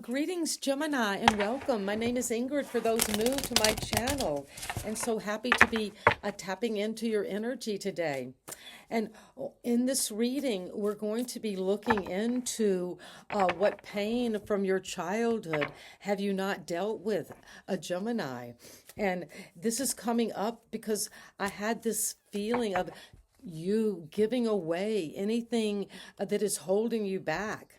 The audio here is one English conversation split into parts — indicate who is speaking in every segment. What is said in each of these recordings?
Speaker 1: Greetings, Gemini, and welcome. My name is Ingrid for those new to my channel, and so happy to be tapping into your energy today. And in this reading, we're going to be looking into what pain from your childhood have you not dealt with, a Gemini. And this is coming up because I had this feeling of you giving away anything that is holding you back.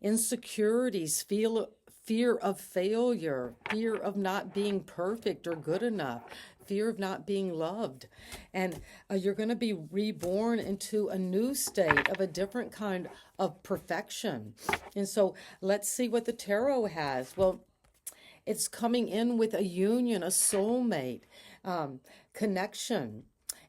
Speaker 1: Insecurities, fear of failure, fear of not being perfect or good enough, fear of not being loved. And you're going to be reborn into a new state of a different kind of perfection. And so let's see what the tarot has. Well, it's coming in with a union, a soulmate, connection.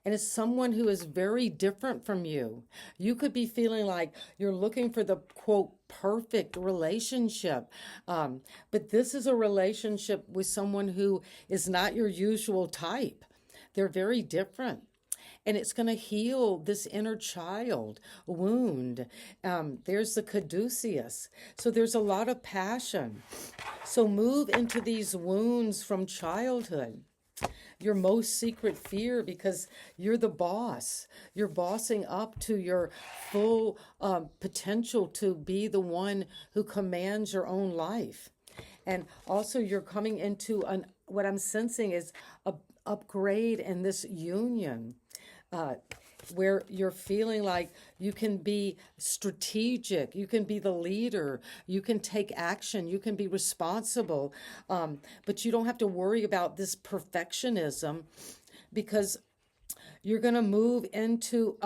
Speaker 1: And it's someone who is very different from you. You could be feeling like you're looking for the, quote, perfect relationship. But this is a relationship with someone who is not your usual type. They're very different. And it's going to heal this inner child wound. There's the caduceus. So there's a lot of passion. So move into these wounds from childhood. Your most secret fear, because you're the boss. You're bossing up to your full potential to be the one who commands your own life. And also you're coming into what I'm sensing is a upgrade in this union. Where you're feeling like you can be strategic, you can be the leader, you can take action, you can be responsible, but you don't have to worry about this perfectionism because you're going to move into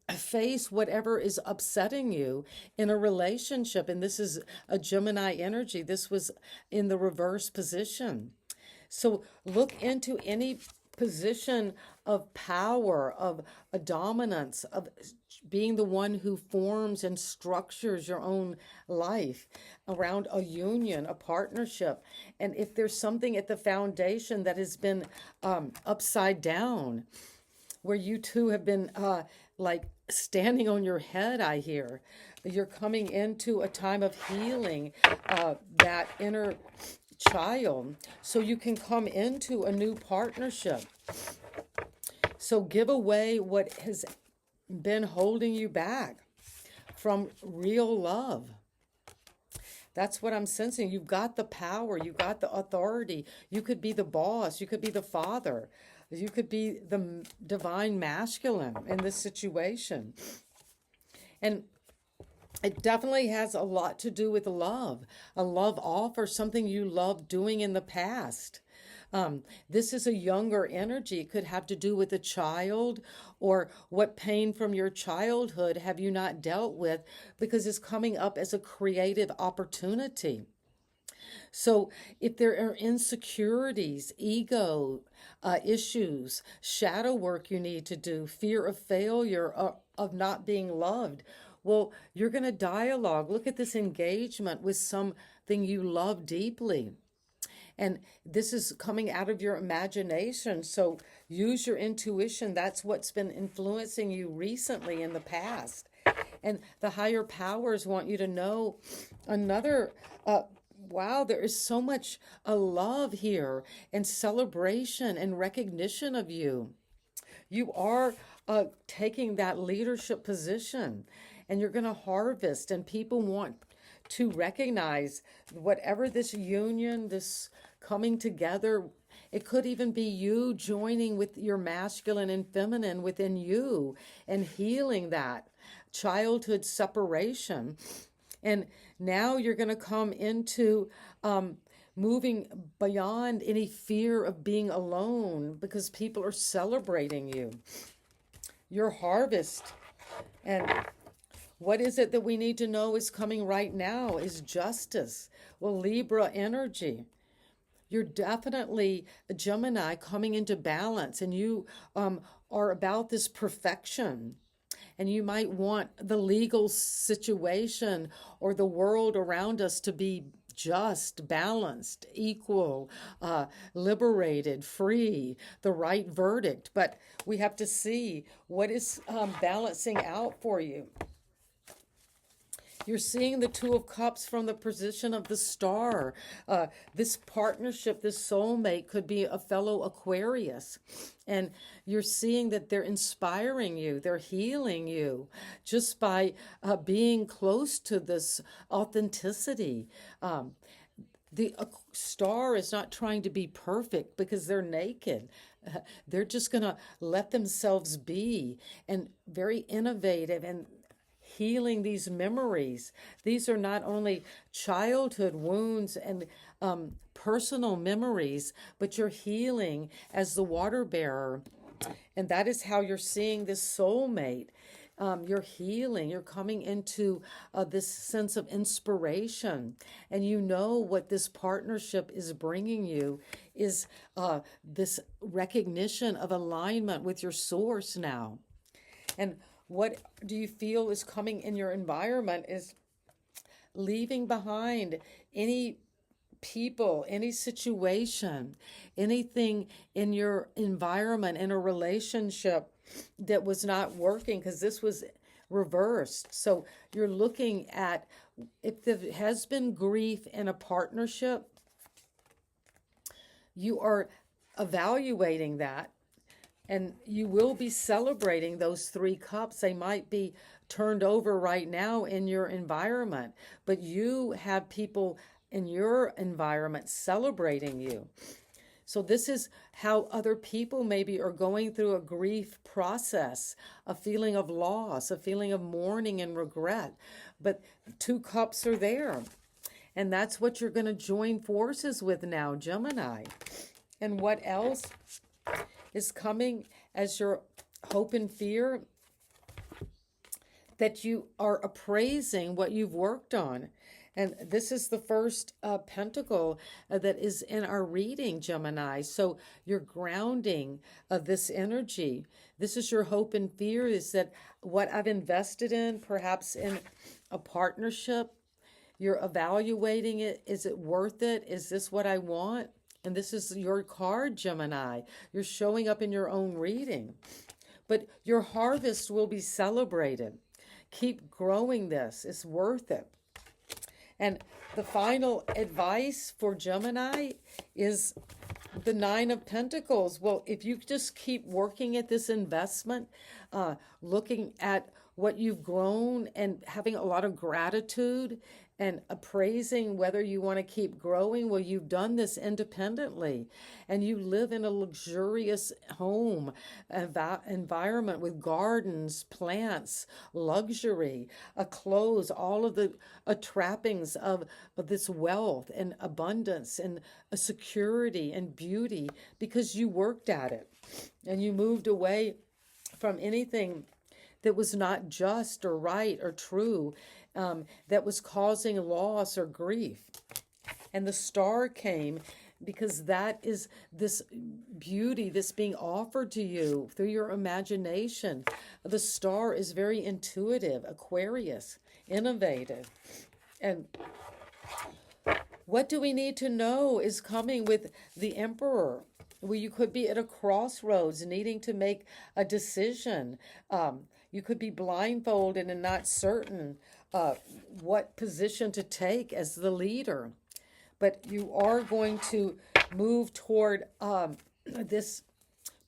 Speaker 1: face whatever is upsetting you in a relationship. And this is a Gemini energy. This was in the reverse position. So look into any position of power, of a dominance, of being the one who forms and structures your own life around a union, a partnership. And if there's something at the foundation that has been upside down, where you two have been like standing on your head, I hear, you're coming into a time of healing that inner child, so you can come into a new partnership. So give away what has been holding you back from real love. That's what I'm sensing. You've got the power, you've got the authority. You could be the boss, you could be the father, you could be the divine masculine in this situation. And it definitely has a lot to do with love, a love offer, something you loved doing in the past. This is a younger energy. It could have to do with a child, or what pain from your childhood have you not dealt with, because it's coming up as a creative opportunity. So if there are insecurities, ego issues, shadow work you need to do, fear of failure, of not being loved, well, you're going to dialogue. Look at this engagement with something you love deeply. And this is coming out of your imagination. So use your intuition. That's what's been influencing you recently in the past. And the higher powers want you to know another, wow, there is so much love here and celebration and recognition of you. You are taking that leadership position, and you're going to harvest, and people want to recognize whatever this union, this coming together. It could even be you joining with your masculine and feminine within you and healing that childhood separation. And now you're going to come into moving beyond any fear of being alone, because people are celebrating you, your harvest. And what is it that we need to know is coming right now is justice. Well, Libra energy. You're definitely a Gemini coming into balance, and you are about this perfection. And you might want the legal situation or the world around us to be just, balanced, equal, liberated, free, the right verdict. But we have to see what is balancing out for you. You're seeing the Two of Cups from the position of the star. This partnership, this soulmate could be a fellow Aquarius. And you're seeing that they're inspiring you, they're healing you just by being close to this authenticity. The star is not trying to be perfect because they're naked. They're just going to let themselves be and very innovative and healing these memories. These are not only childhood wounds and personal memories, but you're healing as the water bearer. And that is how you're seeing this soulmate. You're healing, you're coming into this sense of inspiration, and you know what this partnership is bringing you is this recognition of alignment with your source now. And what do you feel is coming in your environment is leaving behind any people, any situation, anything in your environment, in a relationship that was not working, because this was reversed. So you're looking at if there has been grief in a partnership, you are evaluating that, and you will be celebrating those three cups. They might be turned over right now in your environment, but you have people in your environment celebrating you. So this is how other people maybe are going through a grief process, a feeling of loss, a feeling of mourning and regret. But two cups are there. And that's what you're going to join forces with now, Gemini. And what else is coming as your hope and fear? That you are appraising what you've worked on. And this is the first pentacle that is in our reading, Gemini. So you're grounding this energy. This is your hope and fear, is that what I've invested in, perhaps in a partnership, you're evaluating it. Is it worth it? Is this what I want? And this is your card, Gemini. You're showing up in your own reading. But your harvest will be celebrated. Keep growing this. It's worth it. And the final advice for Gemini is the Nine of Pentacles. Well, if you just keep working at this investment, looking at what you've grown and having a lot of gratitude and appraising whether you want to keep growing, well, you've done this independently, and you live in a luxurious home environment with gardens, plants, luxury, clothes, all of the trappings of this wealth and abundance and security and beauty, because you worked at it and you moved away from anything that was not just or right or true, that was causing loss or grief. And the star came because that is this beauty that's being offered to you through your imagination. The star is very intuitive, Aquarius, innovative. And what do we need to know is coming with the Emperor. Well, you could be at a crossroads needing to make a decision. You could be blindfolded and not certain what position to take as the leader. But you are going to move toward this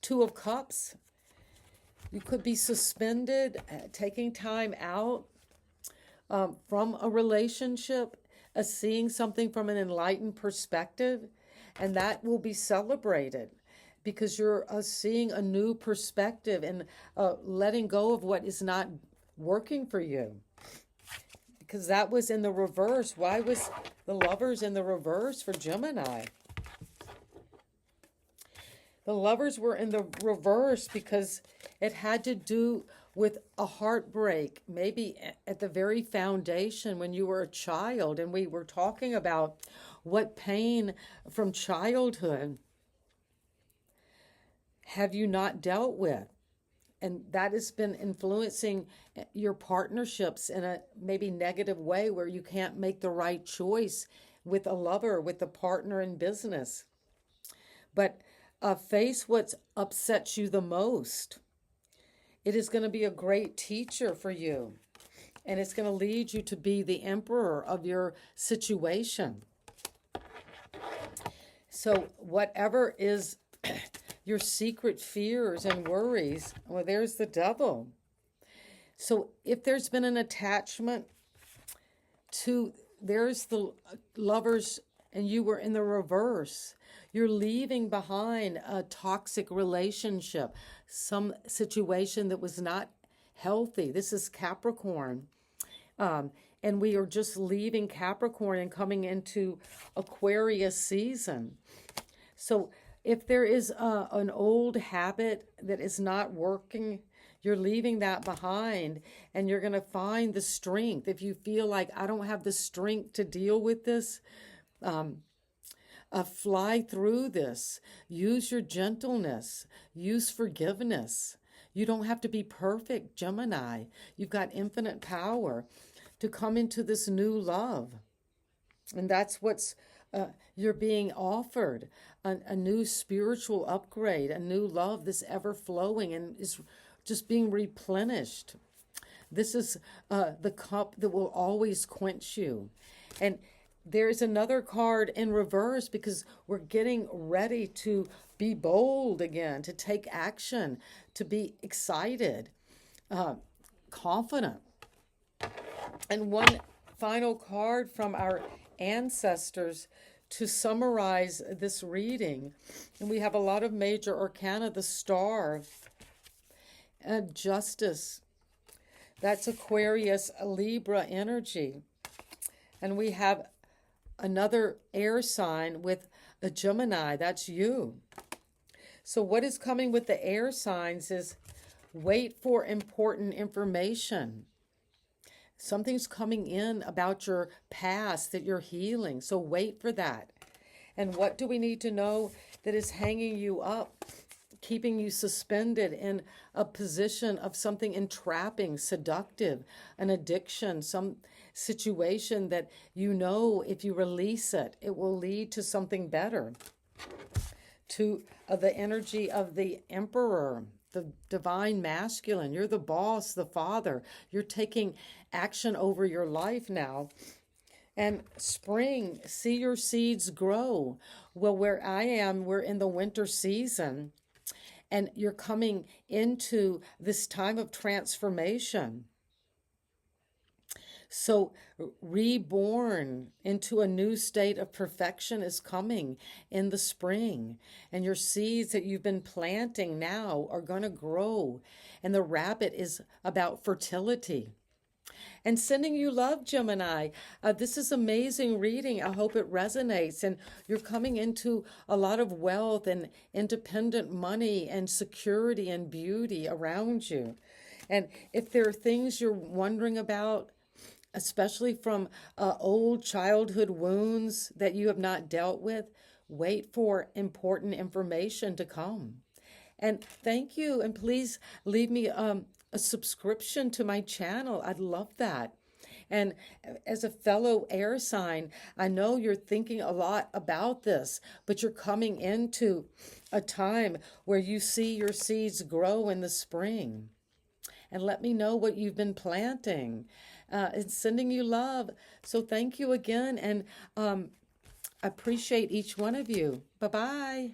Speaker 1: Two of Cups. You could be suspended, taking time out from a relationship, seeing something from an enlightened perspective, and that will be celebrated because you're seeing a new perspective and letting go of what is not working for you. Because that was in the reverse. Why was the Lovers in the reverse for Gemini? The Lovers were in the reverse because it had to do with a heartbreak, maybe at the very foundation when you were a child. And we were talking about what pain from childhood have you not dealt with? And that has been influencing your partnerships in a maybe negative way, where you can't make the right choice with a lover, with a partner in business. But face what upsets you the most. It is going to be a great teacher for you. and it's going to lead you to be the emperor of your situation. So whatever is your secret fears and worries, well, there's the devil. So if there's been an attachment to, there's the lovers and you were in the reverse. You're leaving behind a toxic relationship, some situation that was not healthy. This is Capricorn. And we are just leaving Capricorn and coming into Aquarius season. So if there is an old habit that is not working, you're leaving that behind, and you're going to find the strength. If you feel like, I don't have the strength to deal with this, fly through this. Use your gentleness. Use forgiveness. You don't have to be perfect, Gemini. You've got infinite power to come into this new love. And that's what's you're being offered, a new spiritual upgrade, a new love that's ever flowing and is just being replenished. This is the cup that will always quench you. And there's another card in reverse because we're getting ready to be bold again, to take action, to be excited, confident. And one final card from our ancestors to summarize this reading. And we have a lot of major arcana, the Star, Justice. That's Aquarius, Libra energy. And we have another air sign with a Gemini. That's you. So what is coming with the air signs is wait for important information. Something's coming in about your past that you're healing. So wait for that. And what do we need to know that is hanging you up, keeping you suspended in a position of something entrapping, seductive, an addiction, some situation that you know if you release it, it will lead to something better. To the energy of the Emperor, the divine masculine. You're the boss, the father. You're taking action over your life now. And spring, see your seeds grow. Well, where I am, we're in the winter season. And you're coming into this time of transformation. So reborn into a new state of perfection is coming in the spring. And your seeds that you've been planting now are going to grow. And the rabbit is about fertility. And sending you love, Gemini. This is amazing reading. I hope it resonates. And you're coming into a lot of wealth and independent money and security and beauty around you. And if there are things you're wondering about, especially from old childhood wounds that you have not dealt with, wait for important information to come. And thank you. And please leave me a subscription to my channel. I'd love that. And as a fellow air sign, I know you're thinking a lot about this, but you're coming into a time where you see your seeds grow in the spring. And let me know what you've been planting. It's sending you love. So thank you again. And I appreciate each one of you. Bye-bye.